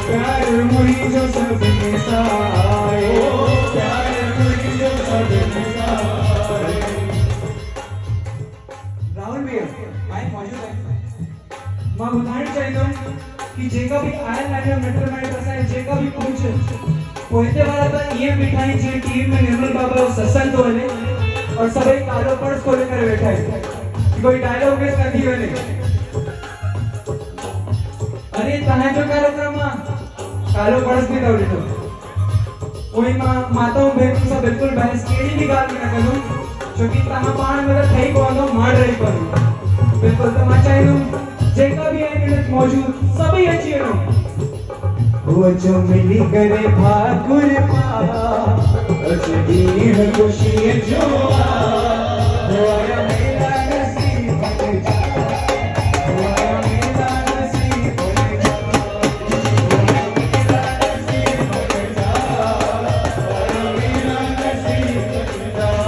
प्यार मुई जो सब के साए प्यार मुई जो सब के साए। राहुल भैया माइक मौजूद है। मां ॿुधाइणु चाहींदुमि कि जेका बि आयल आहे मिट माइट असांजे जेका बि पहुचे पोइते वारा त ईअं बीठा आहिनि जीअं टीम में निर्मल बाबा जो सत्संग थो हले और सभई कालो पर्स खोले करे वेठा आहिनि कोई डायलॉग मिस न थी वञे। अरे तव्हांजो कार्यक्रम आहे कालो पर्स बि अथव ॾिठो उहे मां माताऊं भेनरुनि सां बिल्कुलु बहस कहिड़ी बि ॻाल्हि न कंदुमि छोकी तव्हां पाण में त ठही पवंदो मां रही पवंदो बिल्कुलु। त मां चाहींदुमि जेका भी आहिनि हिन मौजूद सभई अची वञो। वो जो मिली करे भाकुर पा अजदीन खुशी जो